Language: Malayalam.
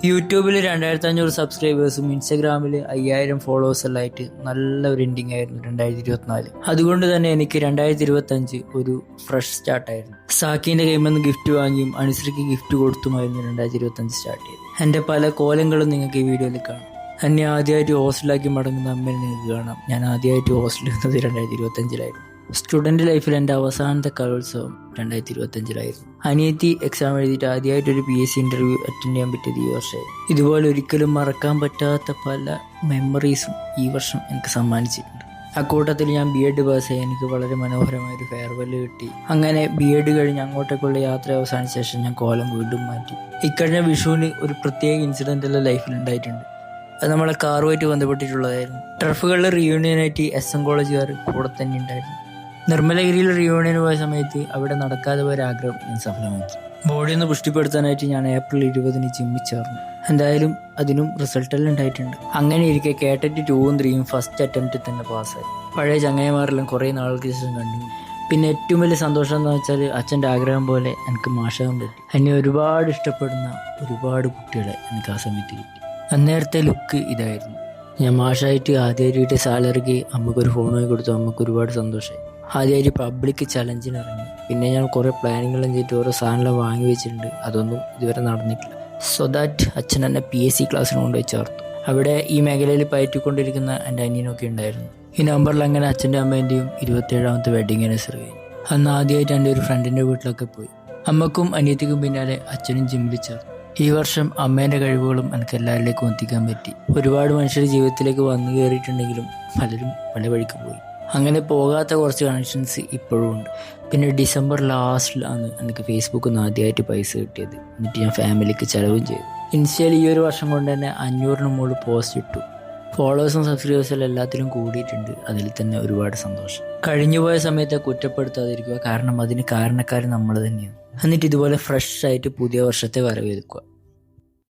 യൂട്യൂബിൽ 2500 സബ്സ്ക്രൈബേഴ്സും ഇൻസ്റ്റാഗ്രാമിൽ 5000 ഫോളോവേഴ്സെല്ലാം ആയിട്ട് നല്ല ഒരു എൻഡിങ് ആയിരുന്നു 2024. അതുകൊണ്ട് തന്നെ എനിക്ക് 2025 ഒരു ഫ്രഷ് സ്റ്റാർട്ടായിരുന്നു. സാക്കിന്റെ കയ്യിൽ നിന്ന് ഗിഫ്റ്റ് വാങ്ങിയും അനുശ്രീക്ക് ഗിഫ്റ്റ് കൊടുത്തുമായിരുന്നു 2025 സ്റ്റാർട്ട് ചെയ്തത്. എൻ്റെ പല കോലങ്ങളും നിങ്ങൾക്ക് ഈ വീഡിയോയിൽ കാണാം. എന്നെ ആദ്യമായിട്ട് ഹോസ്റ്റലാക്കി മടങ്ങുന്ന അമ്മയെ നിങ്ങൾക്ക് കാണാം. ഞാൻ ആദ്യമായിട്ട് ഹോസ്റ്റലിൽ നിന്നത് 2025 സ്റ്റുഡൻറ് ലൈഫിൽ എൻ്റെ അവസാനത്തെ കലോത്സവം 2025 അനിയത്തി എക്സാം എഴുതിയിട്ട് ആദ്യമായിട്ടൊരു PSC ഇൻ്റർവ്യൂ അറ്റൻഡ് ചെയ്യാൻ പറ്റിയത് ഈ വർഷമായി. ഇതുപോലെ ഒരിക്കലും മറക്കാൻ പറ്റാത്ത പല മെമ്മറീസും ഈ വർഷം എനിക്ക് സമ്മാനിച്ചിട്ടുണ്ട്. അക്കൂട്ടത്തിൽ ഞാൻ BEd പാസ്സായി. എനിക്ക് വളരെ മനോഹരമായൊരു ഫെയർവെൽ കിട്ടി. അങ്ങനെ BEd കഴിഞ്ഞ് അങ്ങോട്ടേക്കുള്ള യാത്ര അവസാനിച്ച ശേഷം ഞാൻ കോലം വീണ്ടും മാറ്റി. ഇക്കഴിഞ്ഞ വിഷുവിന് ഒരു പ്രത്യേക ഇൻസിഡൻ്റ് എല്ലാം ലൈഫിൽ ഉണ്ടായിട്ടുണ്ട്. അത് നമ്മളെ കാറുമായിട്ട് ബന്ധപ്പെട്ടിട്ടുള്ളതായിരുന്നു. ടർഫുകളിൽ റിയൂണിയനായിട്ട് SM കോളേജുകാർ കൂടെ തന്നെ ഉണ്ടായിരുന്നു. നിർമ്മലഗിരിയിൽ റിയൂണിയന് പോയ സമയത്ത് അവിടെ നടക്കാതെ പോയ ആഗ്രഹം ഞാൻ സഫലമാക്കി. ബോഡി ഒന്ന് പുഷ്ടിപ്പെടുത്താനായിട്ട് ഞാൻ April 20 ജിമ്മിൽ ചേർന്നു. എന്തായാലും അതിനും റിസൾട്ടെല്ലാം ഉണ്ടായിട്ടുണ്ട്. അങ്ങനെ ഇരിക്കെ കേട്ടിട്ട് 2ഉം 3ഉം ഫസ്റ്റ് അറ്റംപ്റ്റിൽ തന്നെ പാസ്സായി. പഴയ ചങ്ങായിമാരെല്ലാം കുറേ നാൾക്ക് ശേഷം കണ്ടു. പിന്നെ ഏറ്റവും വലിയ സന്തോഷം എന്താണെന്ന് വെച്ചാൽ അച്ഛൻ്റെ ആഗ്രഹം പോലെ എനിക്ക് മാഷാകാൻ പറ്റി. എന്നെ ഒരുപാട് ഇഷ്ടപ്പെടുന്ന ഒരുപാട് കുട്ടികളെ എനിക്ക് ആ സമയത്ത് കിട്ടി. അന്നേരത്തെ ലുക്ക് ഇതായിരുന്നു. ഞാൻ മാഷായിട്ട് ആദ്യമായിട്ട് സാലറിക്ക് അമ്മക്കൊരു ഫോൺ വാങ്ങി കൊടുത്തു. അമ്മക്ക് ഒരുപാട് സന്തോഷമായി. ആദ്യമായിട്ട് പബ്ലിക് ചലഞ്ചിന് ഇറങ്ങി. പിന്നെ ഞാൻ കുറേ പ്ലാനിങ്ങെല്ലാം ചെയ്തിട്ട് ഓരോ സാധനമെല്ലാം വാങ്ങി വെച്ചിട്ടുണ്ട്. അതൊന്നും ഇതുവരെ നടന്നിട്ടില്ല. സോ ദാറ്റ് അച്ഛൻ എന്നെ PSC ക്ലാസ്സിന് കൊണ്ടുപോയി ചേർത്തു. അവിടെ ഈ മേഖലയിൽ പയറ്റിക്കൊണ്ടിരിക്കുന്ന എൻ്റെ അനിയനൊക്കെ ഉണ്ടായിരുന്നു. ഈ നമ്പറിൽ അങ്ങനെ അച്ഛൻ്റെ അമ്മേൻ്റെയും 27ാമത്തെ വെഡിങ് ആനിവേഴ്സറി കഴിഞ്ഞു. അന്ന് ആദ്യമായിട്ട് എൻ്റെ ഒരു ഫ്രണ്ടിൻ്റെ വീട്ടിലൊക്കെ പോയി. അമ്മക്കും അനിയത്തിക്കും പിന്നാലെ അച്ഛനും ജിമ്മിൽ ചേർന്നു. ഈ വർഷം അമ്മേൻ്റെ കഴിവുകളും എനിക്ക് എല്ലാവരിലേക്കും എത്തിക്കാൻ പറ്റി. ഒരുപാട് മനുഷ്യർ ജീവിതത്തിലേക്ക് വന്നു കയറിയിട്ടുണ്ടെങ്കിലും പലരും പല വഴിക്ക് പോയി. അങ്ങനെ പോകാത്ത കുറച്ച് കണക്ഷൻസ് ഇപ്പോഴും ഉണ്ട്. പിന്നെ ഡിസംബർ ലാസ്റ്റിലാണ് എനിക്ക് ഫേസ്ബുക്കിൽ നിന്ന് ആദ്യമായിട്ട് പൈസ കിട്ടിയത്. എന്നിട്ട് ഞാൻ ഫാമിലിക്ക് ചിലവും ചെയ്തു. ഇൻസ്റ്റയിൽ ഈ ഒരു വർഷം കൊണ്ട് തന്നെ 500-ന് മുകളിൽ പോസ്റ്റ് ഇട്ടു. ഫോളോവേഴ്സും സബ്സ്ക്രൈബേഴ്സും എല്ലാത്തിലും കൂടിയിട്ടുണ്ട്. അതിൽ തന്നെ ഒരുപാട് സന്തോഷം. കഴിഞ്ഞുപോയ സമയത്തെ കുറ്റപ്പെടുത്താതിരിക്കുക, കാരണം അതിന് കാരണക്കാരൻ നമ്മൾ തന്നെയാണ്. എന്നിട്ട് ഇതുപോലെ ഫ്രഷ് ആയിട്ട് പുതിയ വർഷത്തെ വരവേൽക്കുക.